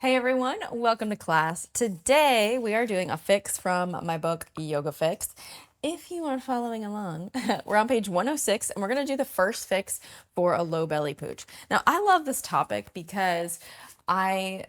Hey everyone, welcome to class. Today we are doing a fix from my book Yoga Fix. If you are following along, we're on page 106 and we're going to do the first fix for a low belly pooch. Now, I love this topic because I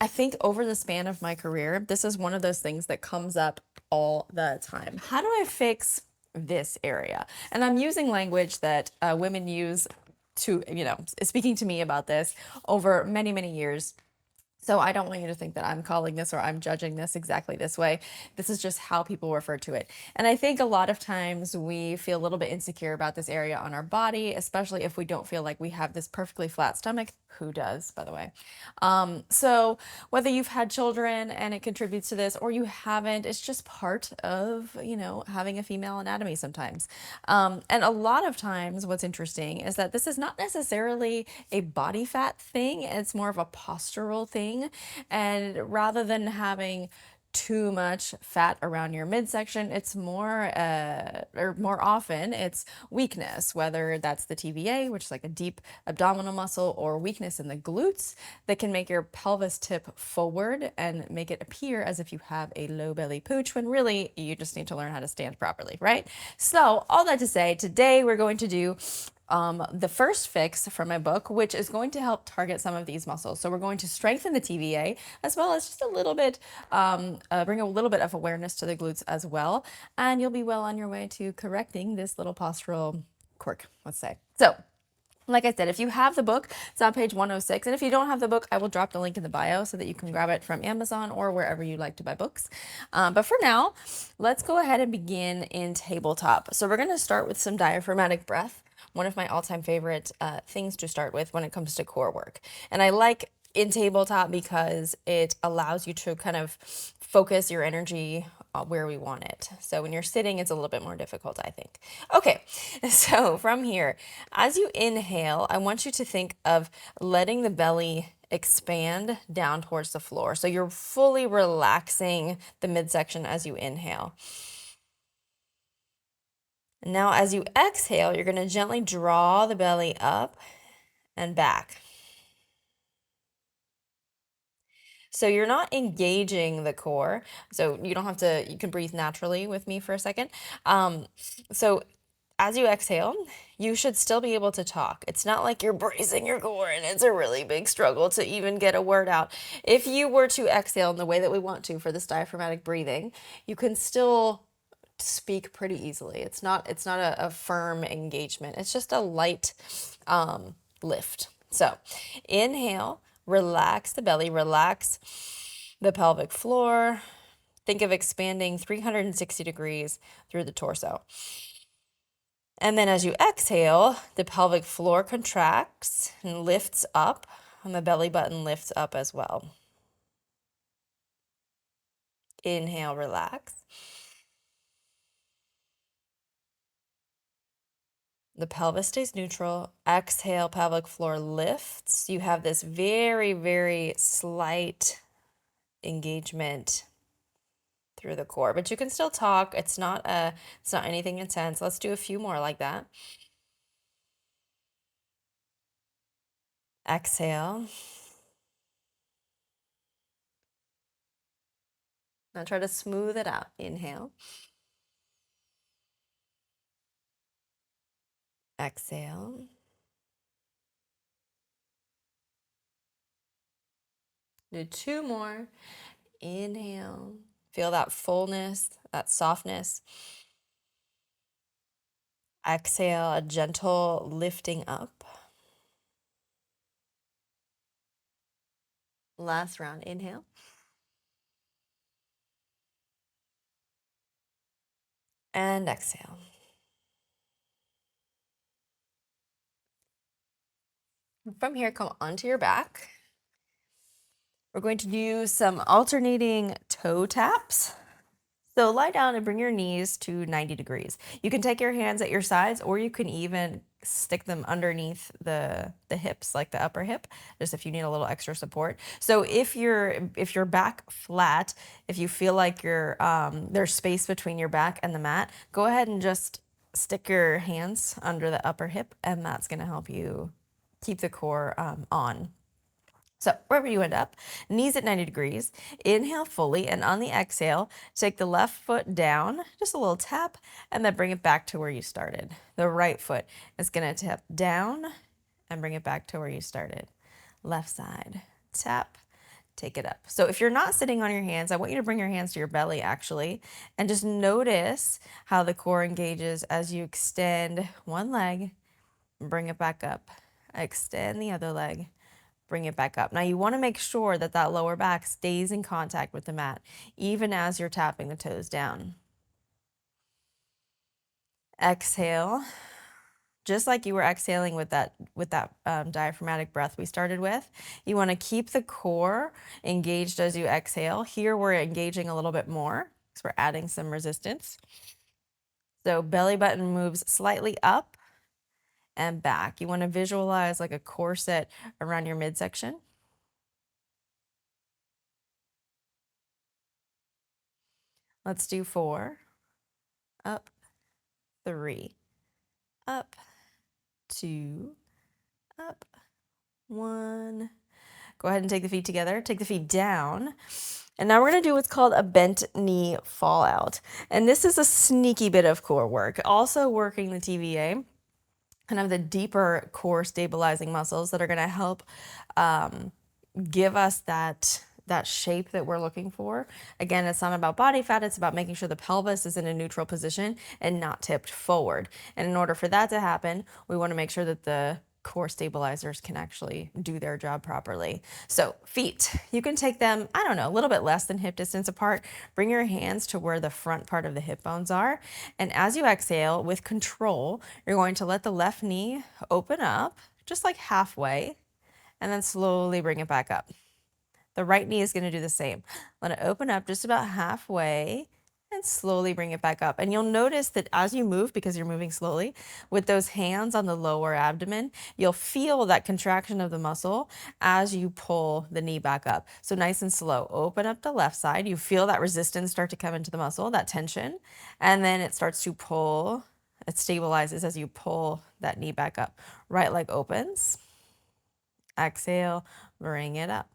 I think over the span of my career, this is one of those things that comes up all the time. How do I fix this area? And I'm using language that women use to, speaking to me about this over many, many years. So I don't want you to think that I'm calling this or I'm judging this exactly this way. This is just how people refer to it. And I think a lot of times we feel a little bit insecure about this area on our body, especially if we don't feel like we have this perfectly flat stomach. Who does, by the way? So whether you've had children and it contributes to this or you haven't, it's just part of, having a female anatomy sometimes. And a lot of times what's interesting is that this is not necessarily a body fat thing, it's more of a postural thing. And rather than having too much fat around your midsection, it's or more often, it's weakness, whether that's the TVA, which is like a deep abdominal muscle, or weakness in the glutes that can make your pelvis tip forward and make it appear as if you have a low belly pooch when really you just need to learn how to stand properly, right? So, all that to say, today we're going to do the first fix from my book, which is going to help target some of these muscles. So we're going to strengthen the TVA as well as just a little bit, bring a little bit of awareness to the glutes as well. And you'll be well on your way to correcting this little postural quirk, let's say. So, like I said, if you have the book, it's on page 106. And if you don't have the book, I will drop the link in the bio so that you can grab it from Amazon or wherever you like to buy books. But for now, let's go ahead and begin in tabletop. So we're going to start with some diaphragmatic breath, one of my all-time favorite things to start with when it comes to core work. And I like in tabletop because it allows you to kind of focus your energy where we want it. So when you're sitting, it's a little bit more difficult, I think. Okay, so from here, as you inhale, I want you to think of letting the belly expand down towards the floor. So you're fully relaxing the midsection as you inhale. Now, as you exhale, you're going to gently draw the belly up and back. So you're not engaging the core. So you don't have to, you can breathe naturally with me for a second. So as you exhale, you should still be able to talk. It's not like you're bracing your core and it's a really big struggle to even get a word out. If you were to exhale in the way that we want to for this diaphragmatic breathing, you can still speak pretty easily. It's not a firm engagement. It's just a light lift. So inhale, relax the belly, relax the pelvic floor. Think of expanding 360 degrees through the torso. And then as you exhale, the pelvic floor contracts and lifts up, and the belly button lifts up as well. Inhale, relax. The pelvis stays neutral. Exhale, pelvic floor lifts. You have this very, very slight engagement through the core, but you can still talk. It's not anything intense. Let's do a few more like that. Exhale. Now try to smooth it out. Inhale. Exhale. Do two more. Inhale. Feel that fullness, that softness. Exhale, a gentle lifting up. Last round. Inhale. And exhale. From here, come onto your back. We're going to do some alternating toe taps. So lie down and bring your knees to 90 degrees. You can take your hands at your sides, or you can even stick them underneath the hips, like the upper hip, just if you need a little extra support. So if your back flat, if you feel like there's space between your back and the mat, go ahead and just stick your hands under the upper hip, and that's going to help you keep the core on. So wherever you end up, knees at 90 degrees, inhale fully, and on the exhale, take the left foot down, just a little tap, and then bring it back to where you started. The right foot is gonna tap down and bring it back to where you started. Left side, tap, take it up. So if you're not sitting on your hands, I want you to bring your hands to your belly actually, and just notice how the core engages as you extend one leg, bring it back up. Extend the other leg, bring it back up. Now you want to make sure that that lower back stays in contact with the mat, even as you're tapping the toes down. Exhale, just like you were exhaling with that diaphragmatic breath we started with. You want to keep the core engaged as you exhale. Here we're engaging a little bit more because we're adding some resistance. So belly button moves slightly up and back. You want to visualize like a corset around your midsection. Let's do 4, up, 3, up, 2, up, 1. Go ahead and take the feet together, take the feet down. And now we're gonna do what's called a bent knee fallout. And this is a sneaky bit of core work. Also working the TVA, kind of the deeper core stabilizing muscles that are gonna help give us that shape that we're looking for. Again, it's not about body fat, it's about making sure the pelvis is in a neutral position and not tipped forward. And in order for that to happen, we want to make sure that the core stabilizers can actually do their job properly. So feet, you can take them, I don't know, a little bit less than hip distance apart. Bring your hands to where the front part of the hip bones are. And as you exhale with control, you're going to let the left knee open up just like halfway and then slowly bring it back up. The right knee is going to do the same. Let it open up just about halfway and slowly bring it back up. And you'll notice that as you move, because you're moving slowly, with those hands on the lower abdomen, you'll feel that contraction of the muscle as you pull the knee back up. So nice and slow. Open up the left side. You feel that resistance start to come into the muscle, that tension, and then it starts to pull. It stabilizes as you pull that knee back up. Right leg opens. Exhale, bring it up.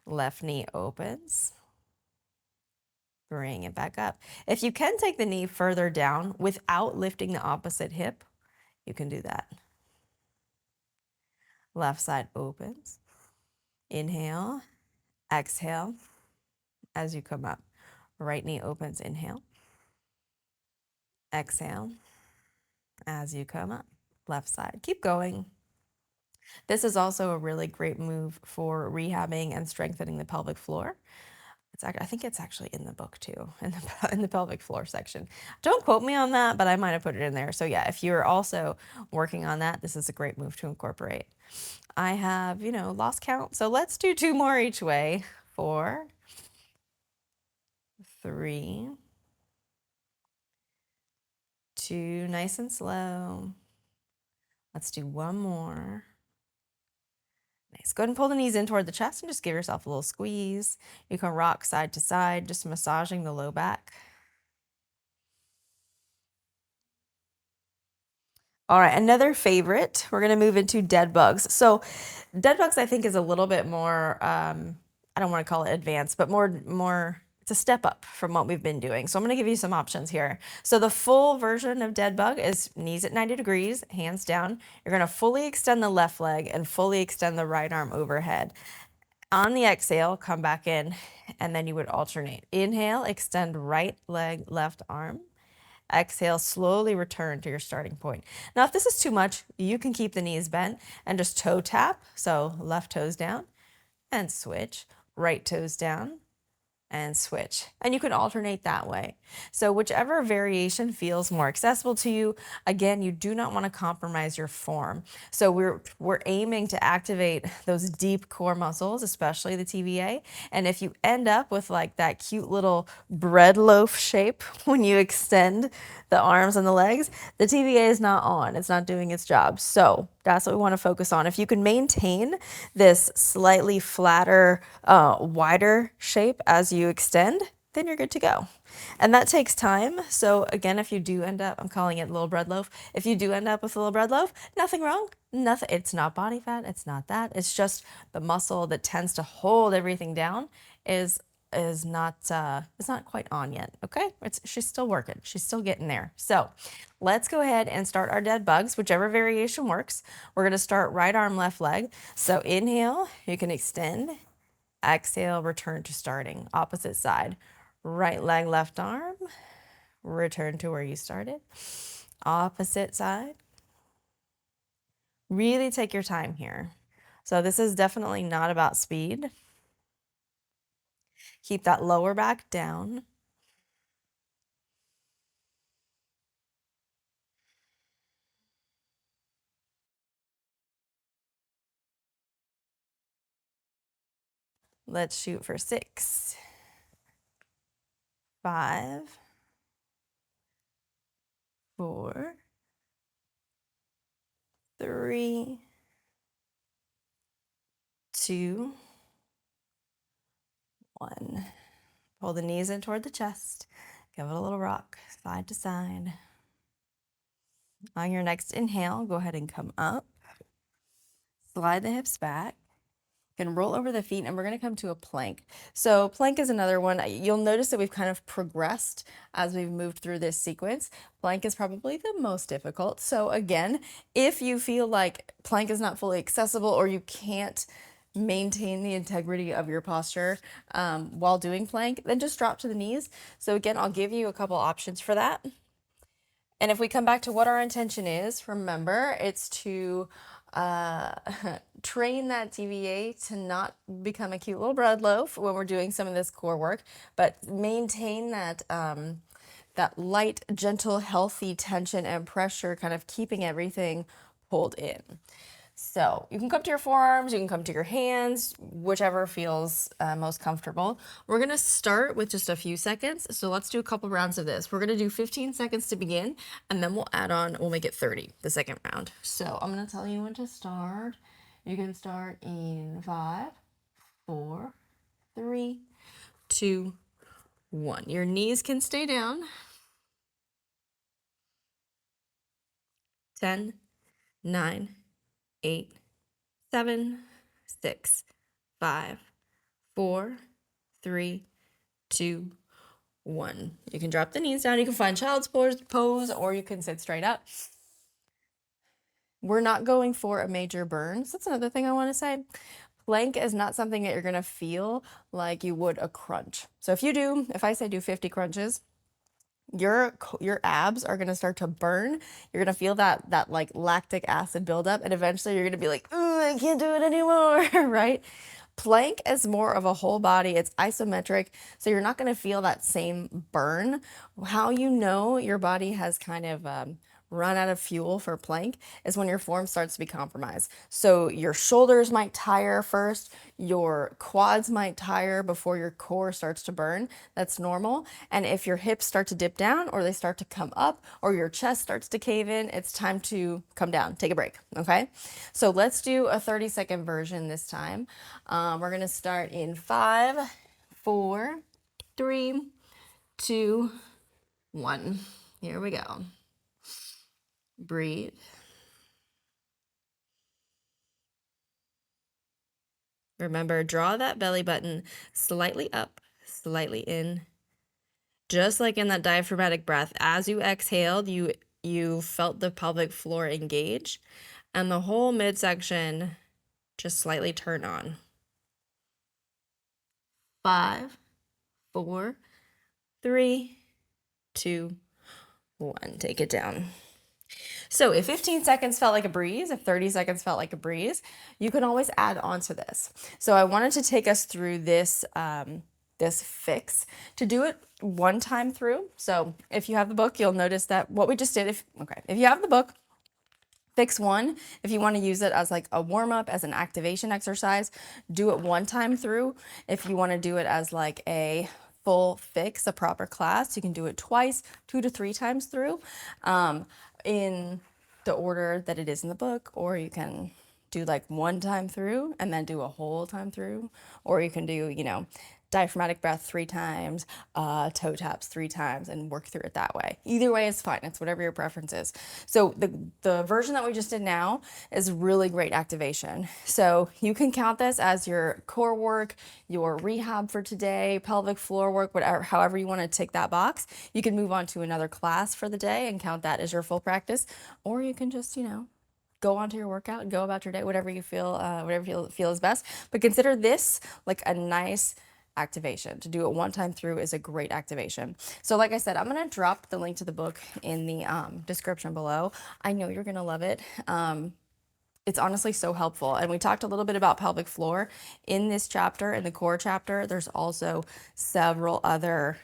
Left knee opens. Bring it back up. If you can take the knee further down without lifting the opposite hip, you can do that. Left side opens. Inhale, exhale as you come up. Right knee opens, inhale. Exhale as you come up. Left side. Keep going. This is also a really great move for rehabbing and strengthening the pelvic floor. I think it's actually in the book too, in the pelvic floor section. Don't quote me on that, but I might have put it in there. So yeah, if you're also working on that, this is a great move to incorporate. I have, lost count. So let's do 2 more each way. 4, 3, 2, nice and slow. Let's do 1 more. Nice. Go ahead and pull the knees in toward the chest and just give yourself a little squeeze. You can rock side to side, just massaging the low back. All right, another favorite, we're going to move into dead bugs. So dead bugs, I think, is a little bit more, I don't want to call it advanced, but more, it's a step up from what we've been doing. So I'm going to give you some options here. So the full version of dead bug is knees at 90 degrees, hands down. You're going to fully extend the left leg and fully extend the right arm overhead. On the exhale, come back in, and then you would alternate. Inhale, extend right leg, left arm. Exhale, slowly return to your starting point. Now, if this is too much, you can keep the knees bent and just toe tap. So left toes down and switch, right toes down and switch. And you can alternate that way. So whichever variation feels more accessible to you. Again, you do not want to compromise your form. So we're aiming to activate those deep core muscles, especially the TVA. And if you end up with like that cute little bread loaf shape when you extend the arms and the legs, the TVA is not on. It's not doing its job. So that's what we want to focus on. If you can maintain this slightly flatter, wider shape as you extend, then you're good to go. And that takes time. So again, if you do end up, I'm calling it little bread loaf. If you do end up with a little bread loaf, nothing wrong. Nothing. It's not body fat. It's not that. It's just the muscle that tends to hold everything down is not it's not quite on yet. Okay, she's still working. She's still getting there. So let's go ahead and start our dead bugs, whichever variation works. We're going to start right arm, left leg. So inhale, you can extend. Exhale, return to starting. Opposite side. Right leg, left arm. Return to where you started. Opposite side. Really take your time here. So this is definitely not about speed. Keep that lower back down. Let's shoot for 6, 5, 4, 3, 2, 1. Pull the knees in toward the chest. Give it a little rock, side to side. On your next inhale, go ahead and come up. Slide the hips back. You can roll over the feet, and we're going to come to a plank. So plank is another one. You'll notice that we've kind of progressed as we've moved through this sequence. Plank is probably the most difficult. So again, if you feel like plank is not fully accessible or you can't maintain the integrity of your posture while doing plank, then just drop to the knees. So again, I'll give you a couple options for that. And if we come back to what our intention is, remember, it's to train that TVA to not become a cute little bread loaf when we're doing some of this core work, but maintain that that light, gentle, healthy tension and pressure, kind of keeping everything pulled in. So you can come to your forearms, you can come to your hands, whichever feels most comfortable. We're gonna start with just a few seconds. So let's do a couple rounds of this. We're gonna do 15 seconds to begin, and then we'll add on, we'll make it 30, the second round. So I'm gonna tell you when to start. You can start in 5, 4, 3, 2, 1. Your knees can stay down. 10, 9, 8, 7, 6, 5, 4, 3, 2, 1. You can drop the knees down. You can find child's pose, or you can sit straight up. We're not going for a major burn. So that's another thing I want to say. Plank is not something that you're going to feel like you would a crunch. So if I say do 50 crunches, your abs are going to start to burn. You're going to feel that like lactic acid buildup, and eventually you're going to be like, I can't do it anymore, right? Plank is more of a whole body. It's isometric, so you're not going to feel that same burn. How you know your body has kind of run out of fuel for plank is when your form starts to be compromised. So your shoulders might tire first, your quads might tire before your core starts to burn. That's normal. And if your hips start to dip down, or they start to come up, or your chest starts to cave in, it's time to come down, take a break. Okay, so let's do a 30-second version this time. We're gonna start in 5, 4, 3, 2, 1. Here we go. Breathe. Remember, draw that belly button slightly up, slightly in. Just like in that diaphragmatic breath, as you exhaled, you felt the pelvic floor engage, and the whole midsection just slightly turn on. 5, 4, 3, 2, 1. Take it down. So if 15 seconds felt like a breeze, if 30 seconds felt like a breeze, you can always add on to this. So I wanted to take us through this this fix to do it one time through. So if you have the book, you'll notice that what we just did, if you have the book, fix 1, if you want to use it as like a warm-up, as an activation exercise, do it one time through. If you want to do it as like a full fix, a proper class, you can do it twice, 2 to 3 times through, in the order that it is in the book, or you can do like one time through and then do a whole time through, or you can do, diaphragmatic breath 3 times, toe taps 3 times, and work through it that way. Either way is fine. It's whatever your preference is. So the version that we just did now is really great activation. So you can count this as your core work, your rehab for today, pelvic floor work, whatever, however you want to tick that box. You can move on to another class for the day and count that as your full practice, or you can just, go on to your workout and go about your day, whatever you feel is best. But consider this like a nice activation. To do it one time through is a great activation. So like I said, I'm going to drop the link to the book in the description below. I know you're going to love it. It's honestly so helpful. And we talked a little bit about pelvic floor in this chapter, in the core chapter. There's also several other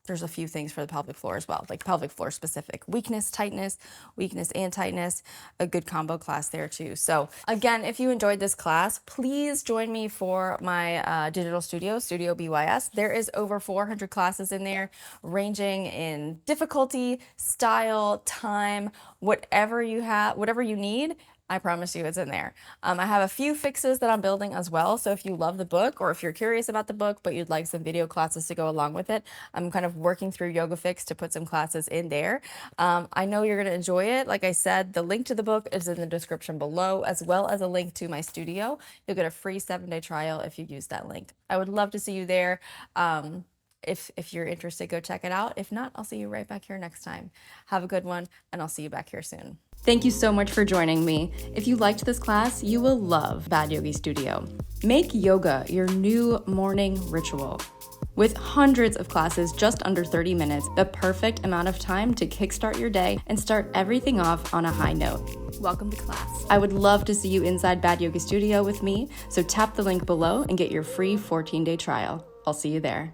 there's a few things for the pelvic floor as well, like pelvic floor specific weakness and tightness, a good combo class there too. So again, if you enjoyed this class, please join me for my digital studio BYS. There is over 400 classes in there, ranging in difficulty, style, time, whatever you need. I promise you it's in there. I have a few fixes that I'm building as well. So if you love the book, or if you're curious about the book, but you'd like some video classes to go along with it, I'm kind of working through YogaFix to put some classes in there. I know you're gonna enjoy it. Like I said, the link to the book is in the description below, as well as a link to my studio. You'll get a free 7-day trial if you use that link. I would love to see you there. If you're interested, go check it out. If not, I'll see you right back here next time. Have a good one, and I'll see you back here soon. Thank you so much for joining me. If you liked this class, you will love Bad Yogi Studio. Make yoga your new morning ritual. With hundreds of classes just under 30 minutes, the perfect amount of time to kickstart your day and start everything off on a high note. Welcome to class. I would love to see you inside Bad Yogi Studio with me, so tap the link below and get your free 14-day trial. I'll see you there.